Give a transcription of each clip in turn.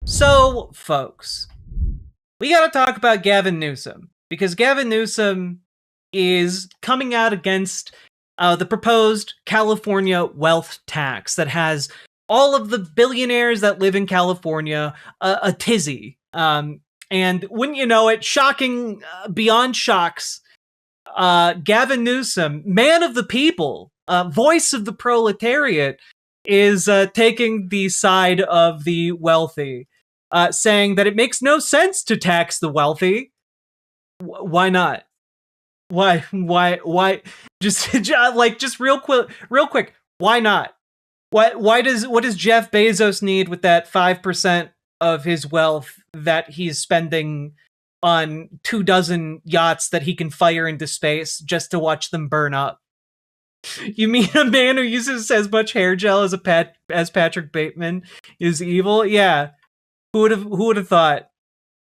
So, folks, we got to talk about Gavin Newsom because Gavin Newsom is coming out against the proposed California wealth tax that has all of the billionaires that live in California a tizzy. And wouldn't you know it, shocking beyond shocks, Gavin Newsom, man of the people, voice of the proletariat, is taking the side of the wealthy, saying that it makes no sense to tax the wealthy. Why not? Why? Just just real quick. Why not? What does Jeff Bezos need with that 5% of his wealth that he's spending on 24 yachts that he can fire into space just to watch them burn up? You mean a man who uses as much hair gel as Patrick Bateman is evil? Yeah. Who would have thought?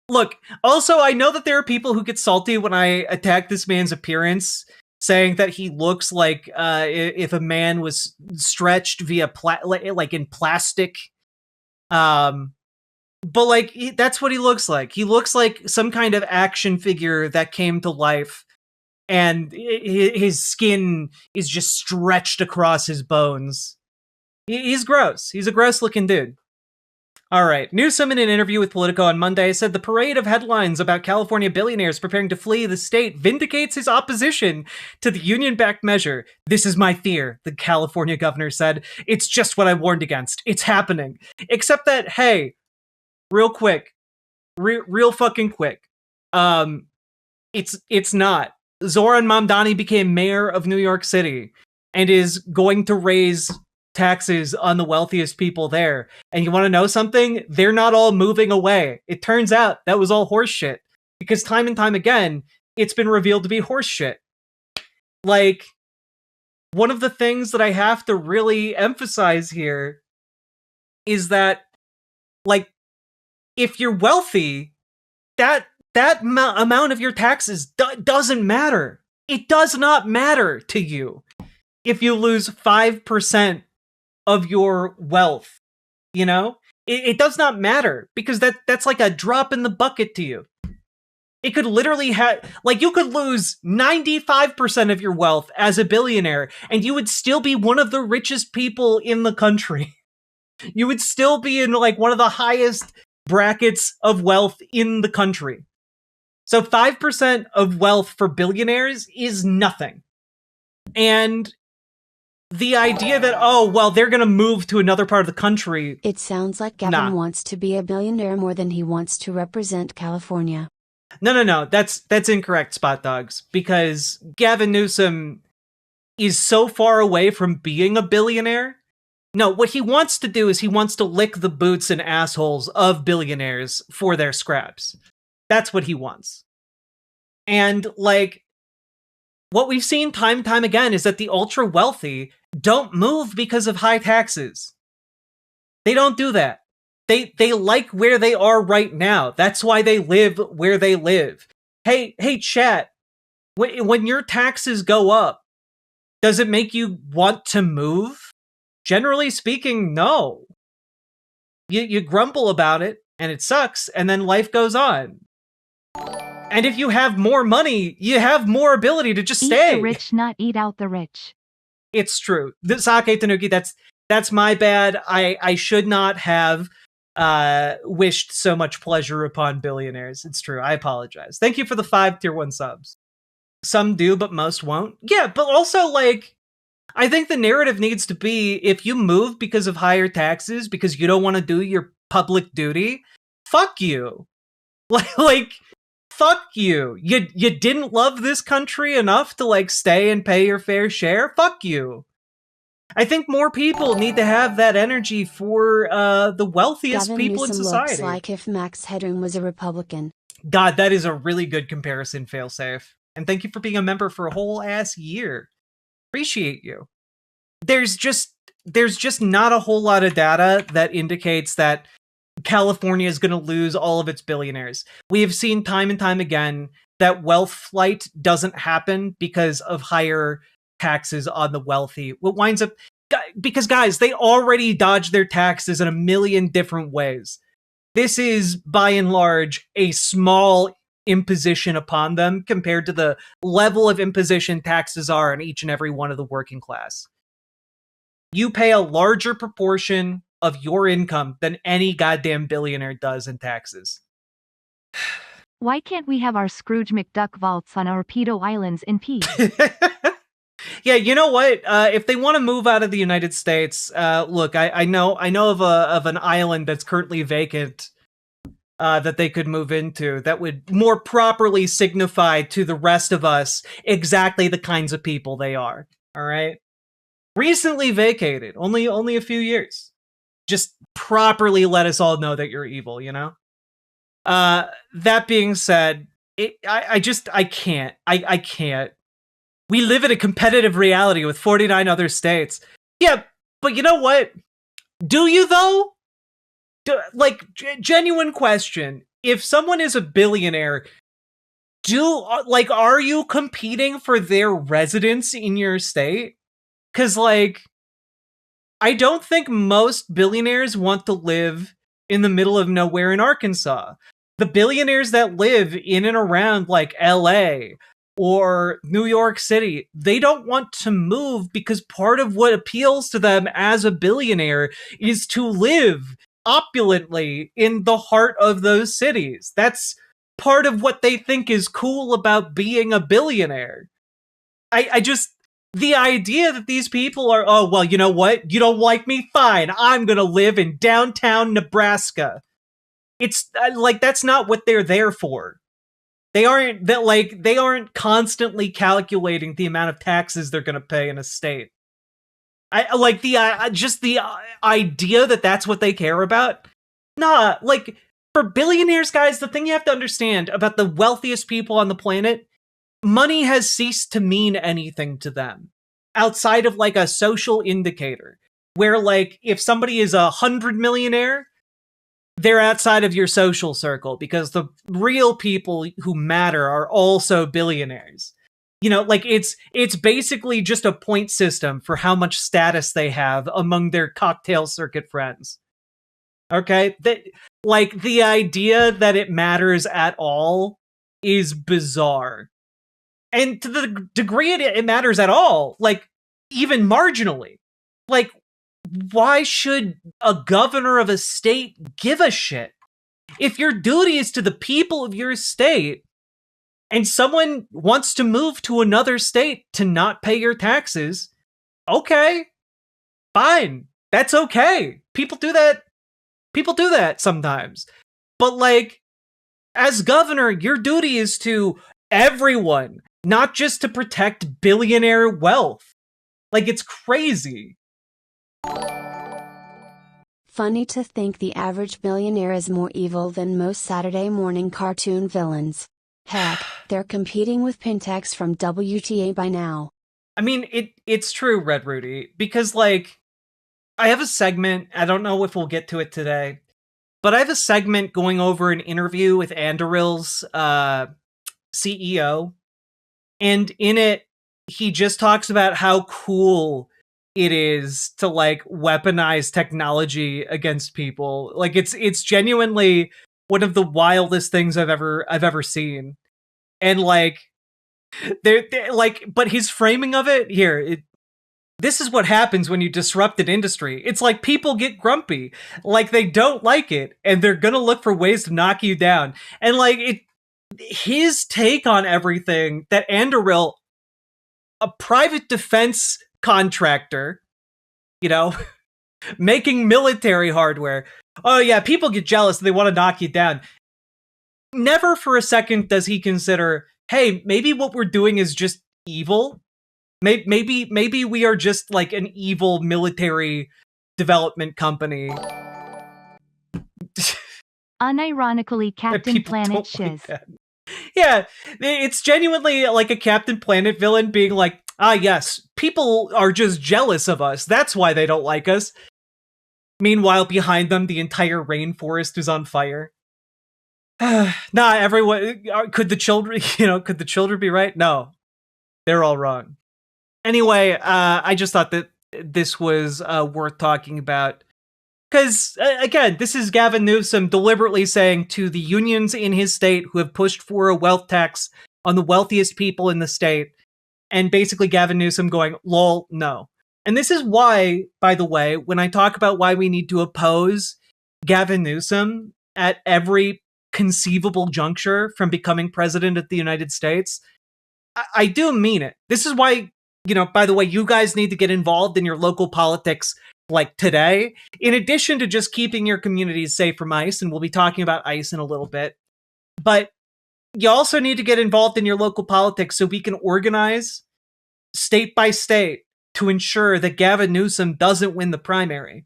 Look, also I know that there are people who get salty when I attack this man's appearance, saying that he looks like if a man was stretched via like in plastic. But that's what he looks like. He looks like some kind of action figure that came to life, and his skin is just stretched across his bones. He's gross. He's a gross looking dude. All right. Newsom, in an interview with Politico on Monday, said the parade of headlines about California billionaires preparing to flee the state vindicates his opposition to the union-backed measure. This is my fear, the California governor said. It's just what I warned against. It's happening. Except that, hey, real quick, real fucking quick. It's not. Zoran Mamdani became mayor of New York City and is going to raise taxes on the wealthiest people there. And you want to know something? They're not all moving away. It turns out that was all horseshit, because time and time again, it's been revealed to be horseshit. Like, one of the things that I have to really emphasize here is that, like, if you're wealthy, that amount of your taxes doesn't matter. It does not matter to you if you lose 5% of your wealth. You know, it does not matter, because that's like a drop in the bucket to you. It could literally you could lose 95% of your wealth as a billionaire, and you would still be one of the richest people in the country. You would still be in one of the highest brackets of wealth in the country. So 5% of wealth for billionaires is nothing. And the idea that, oh, well, they're going to move to another part of the country. It sounds like Gavin wants to be a billionaire more than he wants to represent California. No. That's incorrect, Spot Dogs. Because Gavin Newsom is so far away from being a billionaire. No, what he wants to do is he wants to lick the boots and assholes of billionaires for their scraps. That's what he wants. And, what we've seen time and time again is that the ultra wealthy don't move because of high taxes. They don't do that. They like where they are right now. That's why they live where they live. Hey, chat. When your taxes go up, does it make you want to move? Generally speaking, no. You grumble about it, and it sucks, and then life goes on. And if you have more money, you have more ability to just stay. Eat the rich, not eat out the rich. It's true. Sake Tanuki, that's my bad. I should not have wished so much pleasure upon billionaires. It's true. I apologize. Thank you for the 5 tier 1 subs. Some do, but most won't. Yeah, but also, I think the narrative needs to be, if you move because of higher taxes, because you don't want to do your public duty, fuck you. Fuck you. You didn't love this country enough to stay and pay your fair share? Fuck you. I think more people need to have that energy for the wealthiest Gavin people Newsom in society. Looks like if Max Headroom was a Republican. God, that is a really good comparison, Failsafe. And thank you for being a member for a whole ass year. Appreciate you. There's just not a whole lot of data that indicates that California is going to lose all of its billionaires. We have seen time and time again that wealth flight doesn't happen because of higher taxes on the wealthy. What winds up, because guys, they already dodge their taxes in a million different ways. this is by and large a small imposition upon them compared to the level of imposition taxes are on each and every one of the working class. You pay a larger proportion of your income than any goddamn billionaire does in taxes. Why can't we have our Scrooge McDuck vaults on our pedo islands in peace? Yeah, you know what? If they want to move out of the United States, look, I know of an island that's currently vacant that they could move into that would more properly signify to the rest of us exactly the kinds of people they are. All right, recently vacated, only a few years. Just properly let us all know that you're evil. You know. That being said, I can't. I can't. We live in a competitive reality with 49 other states. Yeah, but you know what? Do you though? Genuine question. If someone is a billionaire, are you competing for their residence in your state? Because, I don't think most billionaires want to live in the middle of nowhere in Arkansas. The billionaires that live in and around, LA or New York City, they don't want to move because part of what appeals to them as a billionaire is to live opulently in the heart of those cities. That's part of what they think is cool about being a billionaire. The idea that these people are, oh, well, you know what? You don't like me? Fine. I'm going to live in downtown Nebraska. It's that's not what they're there for. They aren't constantly calculating the amount of taxes they're going to pay in a state. I like the idea that that's what they care about. Nah, for billionaires, guys, the thing you have to understand about the wealthiest people on the planet, money has ceased to mean anything to them outside of a social indicator where if somebody is 100 millionaire, they're outside of your social circle because the real people who matter are also billionaires. You know, it's basically just a point system for how much status they have among their cocktail circuit friends. Okay? The idea that it matters at all is bizarre. And to the degree it matters at all, even marginally, why should a governor of a state give a shit? If your duty is to the people of your state, and someone wants to move to another state to not pay your taxes, okay, fine, that's okay. People do that sometimes. But as governor, your duty is to everyone, not just to protect billionaire wealth. It's crazy. Funny to think the average billionaire is more evil than most Saturday morning cartoon villains. Heck, they're competing with Pentax from WTA by now. I mean, it's true, Red Rudy, because I have a segment, I don't know if we'll get to it today, but I have a segment going over an interview with Anduril's CEO, and in it, he just talks about how cool it is to weaponize technology against people. It's genuinely one of the wildest things I've ever seen. And they're but his framing of it here, this is what happens when you disrupt an industry. It's people get grumpy, they don't like it, and they're gonna look for ways to knock you down. And his take on everything, that Anduril, a private defense contractor, making military hardware. Oh yeah, people get jealous and they want to knock you down. Never for a second does he consider, hey, maybe what we're doing is just evil. Maybe we are just an evil military development company. Unironically, Captain Planet shiz. Yeah, it's genuinely a Captain Planet villain being yes, people are just jealous of us. That's why they don't like us. Meanwhile, behind them, the entire rainforest is on fire. Everyone, could the children be right? No, they're all wrong. Anyway, I just thought that this was worth talking about Because, again, this is Gavin Newsom deliberately saying to the unions in his state who have pushed for a wealth tax on the wealthiest people in the state, and basically Gavin Newsom going, lol, no. And this is why, by the way, when I talk about why we need to oppose Gavin Newsom at every conceivable juncture from becoming president of the United States, I do mean it. This is why, by the way, you guys need to get involved in your local politics like today, in addition to just keeping your communities safe from ICE, and we'll be talking about ICE in a little bit. But you also need to get involved in your local politics so we can organize state by state to ensure that Gavin Newsom doesn't win the primary.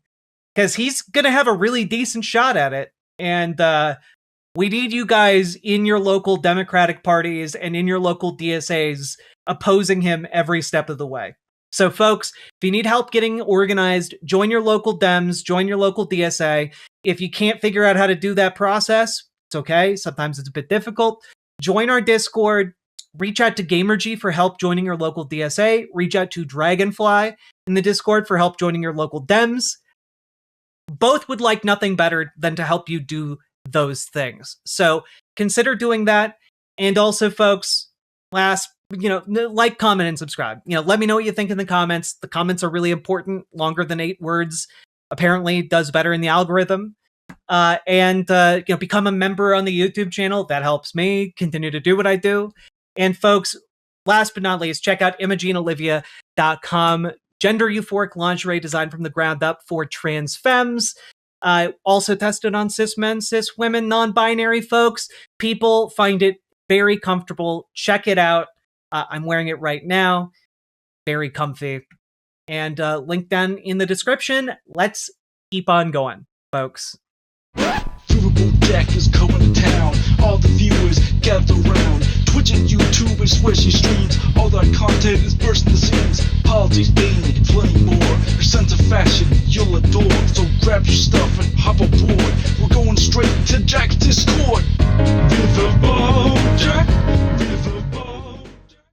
Because he's going to have a really decent shot at it. And we need you guys in your local Democratic parties and in your local DSAs opposing him every step of the way. So folks, if you need help getting organized, join your local Dems, join your local DSA. If you can't figure out how to do that process, it's okay. Sometimes it's a bit difficult. Join our Discord. Reach out to Gamergy for help joining your local DSA. Reach out to Dragonfly in the Discord for help joining your local Dems. Both would like nothing better than to help you do those things. So consider doing that. And also, folks, last, like, comment, and subscribe. Let me know what you think in the comments. The comments are really important. Longer than 8 words apparently does better in the algorithm. And become a member on the YouTube channel. That helps me continue to do what I do. And folks, last but not least, check out ImogeneOlivia.com. Gender euphoric lingerie designed from the ground up for trans femmes. Also tested on cis men, cis women, non-binary folks. People find it very comfortable. Check it out. I'm wearing it right now. Very comfy. And link down in the description. Let's keep on going, folks. Riverboat Jack is going to town. All the viewers gather round. Twitch and YouTube and swishy streams. All that content is bursting the seams. Politics, dating, plenty more.